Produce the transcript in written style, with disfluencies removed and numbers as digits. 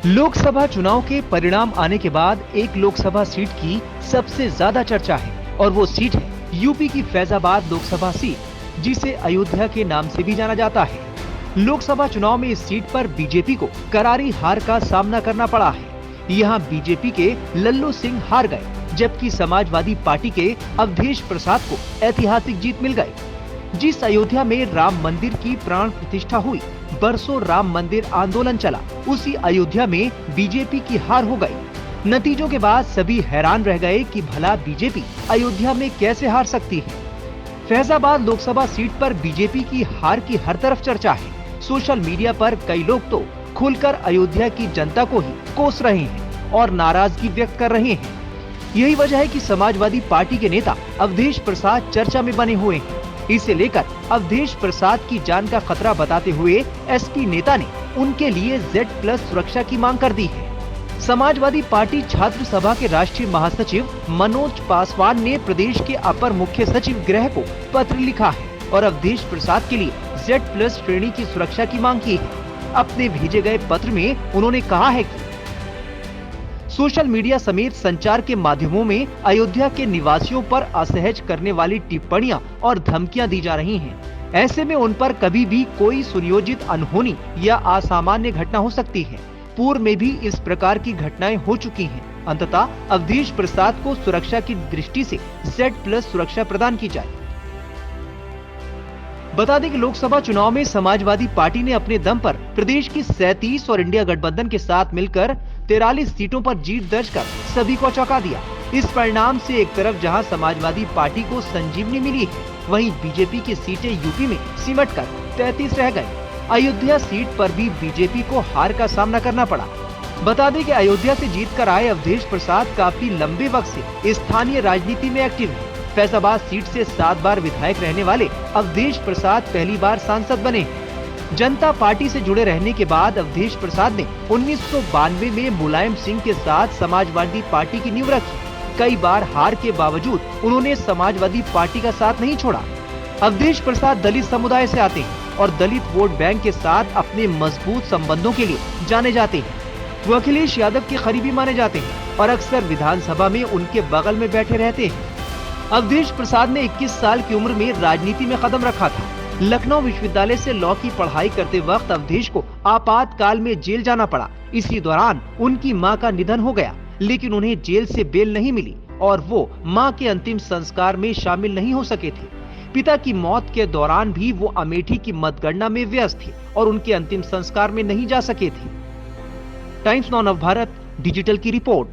लोकसभा चुनाव के परिणाम आने के बाद एक लोकसभा सीट की सबसे ज्यादा चर्चा है और वो सीट है यूपी की फैजाबाद लोकसभा सीट, जिसे अयोध्या के नाम से भी जाना जाता है। लोकसभा चुनाव में इस सीट पर बीजेपी को करारी हार का सामना करना पड़ा है। यहाँ बीजेपी के लल्लू सिंह हार गए, जबकि समाजवादी पार्टी के अवधेश प्रसाद को ऐतिहासिक जीत मिल गई। जिस अयोध्या में राम मंदिर की प्राण प्रतिष्ठा हुई, बरसों राम मंदिर आंदोलन चला, उसी अयोध्या में बीजेपी की हार हो गई। नतीजों के बाद सभी हैरान रह गए कि भला बीजेपी अयोध्या में कैसे हार सकती है। फैजाबाद लोकसभा सीट पर बीजेपी की हार की हर तरफ चर्चा है। सोशल मीडिया पर कई लोग तो खुलकर अयोध्या की जनता को ही कोस रहे हैं और नाराजगी व्यक्त कर रहे हैं। यही वजह है कि समाजवादी पार्टी के नेता अवधेश प्रसाद चर्चा में बने हुए हैं। इसे लेकर अवधेश प्रसाद की जान का खतरा बताते हुए एसपी नेता ने उनके लिए Z+ सुरक्षा की मांग कर दी है। समाजवादी पार्टी छात्र सभा के राष्ट्रीय महासचिव मनोज पासवान ने प्रदेश के अपर मुख्य सचिव गृह को पत्र लिखा है और अवधेश प्रसाद के लिए Z+ श्रेणी की सुरक्षा की मांग की है। अपने भेजे गए पत्र में उन्होंने कहा है कि सोशल मीडिया समेत संचार के माध्यमों में अयोध्या के निवासियों पर असहज करने वाली टिप्पणियां और धमकियां दी जा रही हैं। ऐसे में उन पर कभी भी कोई सुनियोजित अनहोनी या असामान्य घटना हो सकती है। पूर्व में भी इस प्रकार की घटनाएं हो चुकी हैं। अंततः अवधेश प्रसाद को सुरक्षा की दृष्टि से Z+ सुरक्षा प्रदान की जाए। बता दें कि लोकसभा चुनाव में समाजवादी पार्टी ने अपने दम पर प्रदेश की 37 और इंडिया गठबंधन के साथ मिलकर 43 सीटों पर जीत दर्ज कर सभी को चौंका दिया। इस परिणाम से एक तरफ जहां समाजवादी पार्टी को संजीवनी मिली है, वहीं बीजेपी की सीटें यूपी में सिमट कर 33 रह गए। अयोध्या सीट पर भी बीजेपी को हार का सामना करना पड़ा। बता दें कि अयोध्या से जीत कर आए अवधेश प्रसाद काफी लंबे वक्त से स्थानीय राजनीति में एक्टिव है। फैजाबाद सीट से 7 बार विधायक रहने वाले अवधेश प्रसाद पहली बार सांसद बने। जनता पार्टी से जुड़े रहने के बाद अवधेश प्रसाद ने 1992 में मुलायम सिंह के साथ समाजवादी पार्टी की नींव रखी। कई बार हार के बावजूद उन्होंने समाजवादी पार्टी का साथ नहीं छोड़ा। अवधेश प्रसाद दलित समुदाय से आते हैं और दलित वोट बैंक के साथ अपने मजबूत संबंधों के लिए जाने जाते हैं। वो अखिलेश यादव के करीबी माने जाते हैं और अक्सर विधानसभा में उनके बगल में बैठे रहते हैं। अवधेश प्रसाद ने 21 साल की उम्र में राजनीति में कदम रखा था। लखनऊ विश्वविद्यालय से लॉ की पढ़ाई करते वक्त अवधेश को आपातकाल में जेल जाना पड़ा। इसी दौरान उनकी मां का निधन हो गया, लेकिन उन्हें जेल से बेल नहीं मिली और वो मां के अंतिम संस्कार में शामिल नहीं हो सके थे। पिता की मौत के दौरान भी वो अमेठी की मतगणना में व्यस्त थे और उनके अंतिम संस्कार में नहीं जा सके थे। टाइम्स नाउ नवभारत डिजिटल की रिपोर्ट।